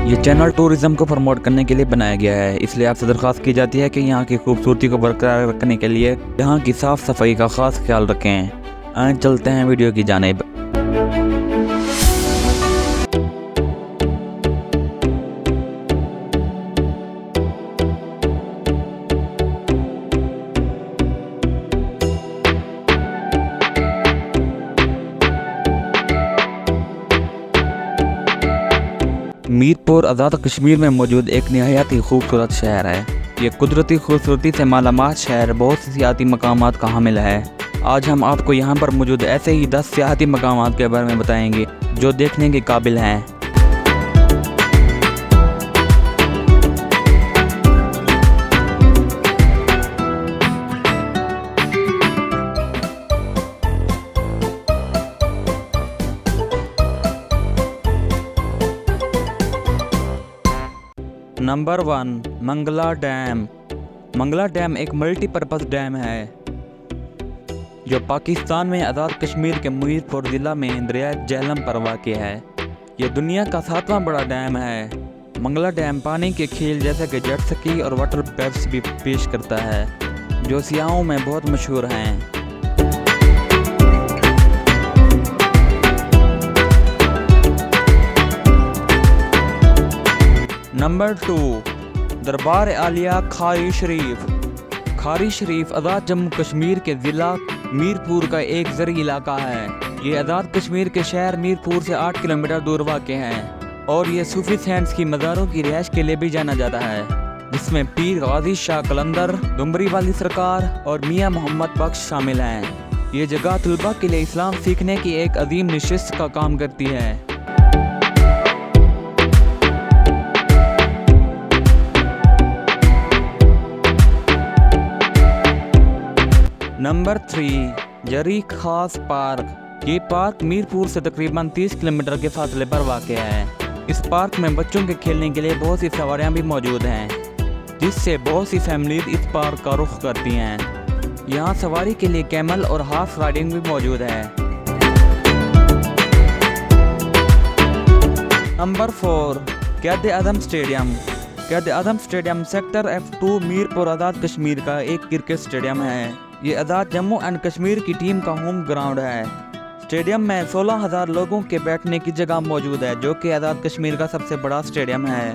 ये channel tourism को promote करने के लिए बनाया गया है, इसलिए आपसे दरख्वास्त की जाती है कि यहाँ की खूबसूरती को बरकरार रखने के लिए यहाँ की साफ सफाई का खास ख्याल रखें। आए चलते हैं वीडियो की जानिब। मीरपुर आज़ाद कश्मीर में मौजूद एक नहायत ही खूबसूरत शहर है। ये कुदरती खूबसूरती से मालामाल शहर बहुत सी सियाती मकामात का हामिल है। आज हम आपको यहाँ पर मौजूद ऐसे ही 10 सियाती मकामात के बारे में बताएंगे जो देखने के काबिल हैं। Number 1, Mangla dam. Mangla dam एक मल्टीपर्पज़ डैम है जो पाकिस्तान में आज़ाद कश्मीर के मीरपुर ज़िला में दरिया झेलम पर वाक़ है। यह दुनिया का 7वां बड़ा डैम है। मंगला डैम पानी के खेल जैसे कि जेट स्की और वाटर बैफ्स भी पेश करता है जो सियाहों में बहुत मशहूर हैं। नंबर 2, दरबार आलिया खारी शरीफ। खारी शरीफ आज़ाद जम्मू कश्मीर के ज़िला मीरपुर का एक ज़रई इलाका है। ये आज़ाद कश्मीर के शहर मीरपुर से 8 किलोमीटर दूर वाक़ है और ये सूफी सेंट्स की मज़ारों की रिहाइश के लिए भी जाना जाता है, जिसमें पीर गाजी शाह कलंदर, डुमरी वाली सरकार और मियाँ मोहम्मद बख्श शामिल हैं। ये जगह तलबा के लिए इस्लाम सीखने की एक अजीम नशिस्त का काम करती है। नंबर 3, जरी खास पार्क। ये पार्क मीरपुर से तकरीबन 30 किलोमीटर के फासले पर वाक़ है। इस पार्क में बच्चों के खेलने के लिए बहुत सी सवारियाँ भी मौजूद हैं, जिससे बहुत सी फैमिलीज इस पार्क का रुख करती हैं। यहाँ सवारी के लिए कैमल और हॉर्स राइडिंग भी मौजूद है। Number 4, Quaid-e-Azam stadium. Quaid-e-Azam stadium sector F2 Mirpur Azad Kashmir का एक क्रिकेट स्टेडियम है। ये आज़ाद जम्मू एंड कश्मीर की टीम का होम ग्राउंड है। स्टेडियम में 16,000 लोगों के बैठने की जगह मौजूद है, जो कि आज़ाद कश्मीर का सबसे बड़ा स्टेडियम है।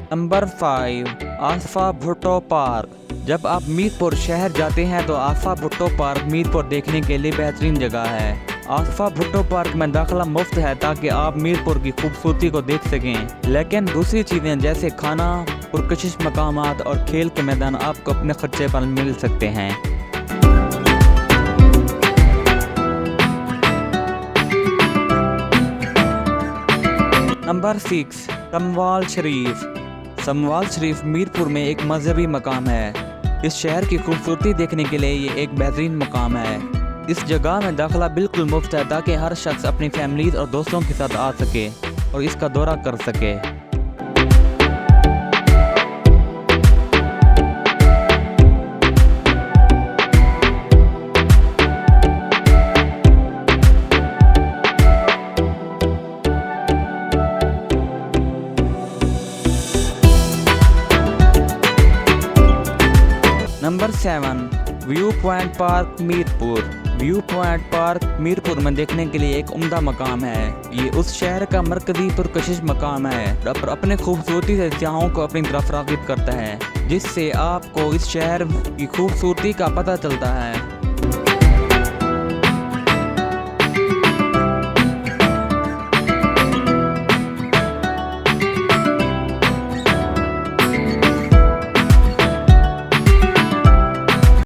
Number 5, Asifa Bhutto park. जब आप मीरपुर शहर जाते हैं तो आसफा भुट्टो पार्क मीरपुर देखने के लिए बेहतरीन जगह है। आसफा भुट्टो पार्क में दाखिला मुफ्त है ताकि आप मीरपुर की खूबसूरती को देख सकें, लेकिन दूसरी चीज़ें जैसे खाना, पुरकशिश मकामात और खेल के मैदान आपको अपने खर्चे पर मिल सकते हैं। नंबर 6, समवाल शरीफ। समवाल शरीफ मीरपुर में एक मजहबी मकाम है। इस शहर की खूबसूरती देखने के लिए ये एक बेहतरीन मकाम है। इस जगह में दाखिला बिल्कुल मुफ्त है ताकि हर शख्स अपनी फैमिलीज और दोस्तों के साथ आ सके और इसका दौरा कर सके। Number 7, view point park Mirpur. View point park Mirpur में देखने के लिए एक उम्दा मकाम है। ये उस शहर का मरकजी पुरकशिश मकाम है और अपने खूबसूरती से सियाहों को अपनी तरफ राग़िब करता है, जिससे आपको इस शहर की खूबसूरती का पता चलता है।